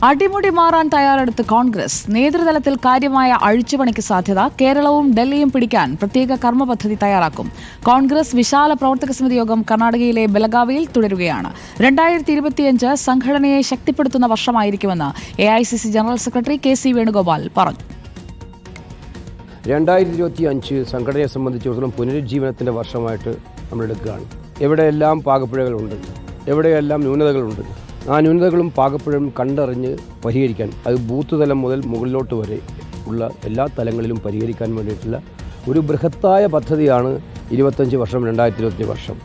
അടിമുടി മാറാൻ തയ്യാറെടുത്ത് കോൺഗ്രസ്. നേതൃതലത്തിൽ കാര്യമായ അഴിച്ചുപണിക്ക് സാധ്യത. കേരളവും ഡൽഹിയും പിടിക്കാൻ പ്രത്യേക കർമ്മ പദ്ധതി തയ്യാറാക്കും. കോൺഗ്രസ് വിശാല പ്രവർത്തക സമിതി യോഗം കർണാടകയിലെ ബെലഗാവിയിൽ തുടരുകയാണ്. 2025 സംഘടനയെ ശക്തിപ്പെടുത്തുന്ന വർഷമായിരിക്കുമെന്ന് AICC general secretary KC Venugopal പറഞ്ഞു. 2025 സംഘടനയെ സംബന്ധിച്ചിടത്തോളം പുനരുജ്ജീവനത്തിൻ്റെ വർഷമായിട്ട് നമ്മൾ എടുക്കുകയാണ്. എവിടെയെല്ലാം പാകപ്പിഴകളുണ്ട്, എവിടെയെല്ലാം ന്യൂനതകളുണ്ട്, ആ ന്യൂനതകളും പാകപ്പിഴയും കണ്ടറിഞ്ഞ് പരിഹരിക്കാൻ, അത് ബൂത്ത് തലം മുതൽ മുകളിലോട്ട് വരെ ഉള്ള എല്ലാ തലങ്ങളിലും പരിഹരിക്കാൻ വേണ്ടിയിട്ടുള്ള ഒരു ബൃഹത്തായ പദ്ധതിയാണ് 25 വർഷം 2025 വർഷം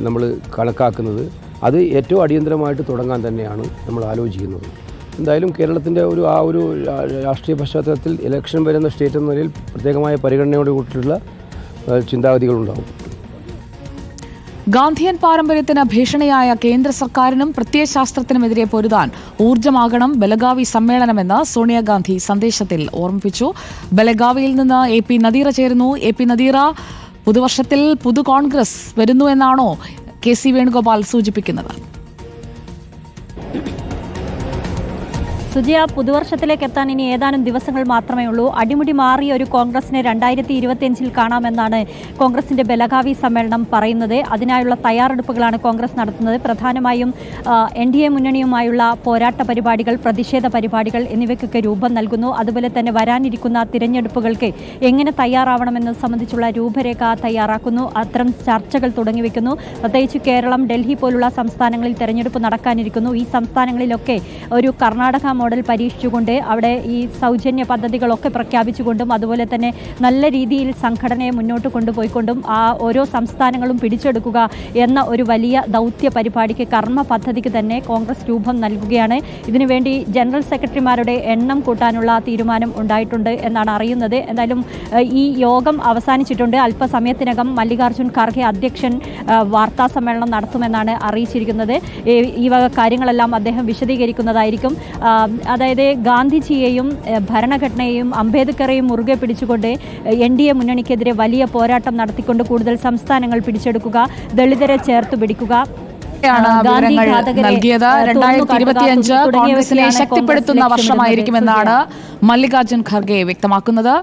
നമ്മൾ കണക്കാക്കുന്നത്. അത് ഏറ്റവും അടിയന്തരമായിട്ട് തുടങ്ങാൻ തന്നെയാണ് നമ്മൾ ആലോചിക്കുന്നത്. എന്തായാലും കേരളത്തിൻ്റെ ഒരു രാഷ്ട്രീയ പശ്ചാത്തലത്തിൽ ഇലക്ഷൻ വരുന്ന സ്റ്റേറ്റ് എന്ന നിലയിൽ പ്രത്യേകമായ പരിഗണനയോട് കൂട്ടിയിട്ടുള്ള ചിന്താഗതികളുണ്ടാവും. ഗാന്ധിയൻ പാരമ്പര്യത്തിന് ഭീഷണിയായ കേന്ദ്ര സർക്കാരിനും പ്രത്യയശാസ്ത്രത്തിനുമെതിരെ പൊരുതാൻ ഊർജ്ജമാകണം ബെലഗാവി സമ്മേളനമെന്ന് സോണിയാഗാന്ധി സന്ദേശത്തിൽ ഓർമ്മിപ്പിച്ചു. ബെലഗാവിയിൽ നിന്ന് AP നദീറ ചേരുന്നു. AP നദീറ, പുതുവർഷത്തിൽ പുതു കോൺഗ്രസ് വരുന്നു എന്നാണോ KC വേണുഗോപാൽ സൂചിപ്പിക്കുന്നത്? സുജിയ, പുതുവർഷത്തിലേക്ക് എത്താൻ ഇനി ഏതാനും ദിവസങ്ങൾ മാത്രമേ ഉള്ളൂ. അടിമുടി മാറിയ ഒരു കോൺഗ്രസിനെ 2025 കാണാമെന്നാണ് കോൺഗ്രസിന്റെ ബെലഗാവി സമ്മേളനം പറയുന്നത്. അതിനായുള്ള തയ്യാറെടുപ്പുകളാണ് കോൺഗ്രസ് നടത്തുന്നത്. പ്രധാനമായും NDA മുന്നണിയുമായുള്ള പോരാട്ട പരിപാടികൾ, പ്രതിഷേധ പരിപാടികൾ എന്നിവയ്ക്കൊക്കെ രൂപം നൽകുന്നു. അതുപോലെ തന്നെ വരാനിരിക്കുന്ന തിരഞ്ഞെടുപ്പുകൾക്ക് എങ്ങനെ തയ്യാറാവണമെന്നത് സംബന്ധിച്ചുള്ള രൂപരേഖ തയ്യാറാക്കുന്നു. അത്തരം ചർച്ചകൾ തുടങ്ങിവെക്കുന്നു. പ്രത്യേകിച്ച് കേരളം, ഡൽഹി പോലുള്ള സംസ്ഥാനങ്ങളിൽ തിരഞ്ഞെടുപ്പ് നടക്കാനിരിക്കുന്നു. ഈ സംസ്ഥാനങ്ങളിലൊക്കെ ഒരു കർണാടക മോഡൽ പരീക്ഷിച്ചുകൊണ്ട് അവിടെ ഈ സൗജന്യ പദ്ധതികളൊക്കെ പ്രഖ്യാപിച്ചുകൊണ്ടും അതുപോലെ തന്നെ നല്ല രീതിയിൽ സംഘടനയെ മുന്നോട്ട് കൊണ്ടുപോയിക്കൊണ്ടും ആ ഓരോ സംസ്ഥാനങ്ങളും പിടിച്ചെടുക്കുക എന്ന ഒരു വലിയ ദൗത്യ പരിപാടിക്ക്, കർമ്മ പദ്ധതിക്ക് തന്നെ കോൺഗ്രസ് രൂപം നൽകുകയാണ്. ഇതിനുവേണ്ടി ജനറൽ സെക്രട്ടറിമാരുടെ എണ്ണം കൂട്ടാനുള്ള തീരുമാനം ഉണ്ടായിട്ടുണ്ട് എന്നാണ് അറിയുന്നത്. എന്തായാലും ഈ യോഗം അവസാനിച്ചിട്ടുണ്ട്. അല്പസമയത്തിനകം മല്ലികാർജ്ജുൻ ഖാർഗെ അധ്യക്ഷൻ വാർത്താ സമ്മേളനം നടത്തുമെന്നാണ് അറിയിച്ചിരിക്കുന്നത്. ഈ വക കാര്യങ്ങളെല്ലാം അദ്ദേഹം വിശദീകരിക്കുന്നതായിരിക്കും. അതായത് ഗാന്ധിജിയെയും ഭരണഘടനയെയും അംബേദ്കറെയും മുറുകെ പിടിച്ചുകൊണ്ട് NDA മുന്നണിക്കെതിരെ വലിയ പോരാട്ടം നടത്തിക്കൊണ്ട് കൂടുതൽ സംസ്ഥാനങ്ങൾ പിടിച്ചെടുക്കുക, ദളിതരെ ചേർത്ത് പിടിക്കുക, നൽകിയത് 2025 കോൺഗ്രസിനെ ശക്തിപ്പെടുത്തുന്ന വർഷമായിരിക്കുമെന്നാണ് മല്ലികാർജ്ജുൻ ഖാർഗെ വ്യക്തമാക്കുന്നത്.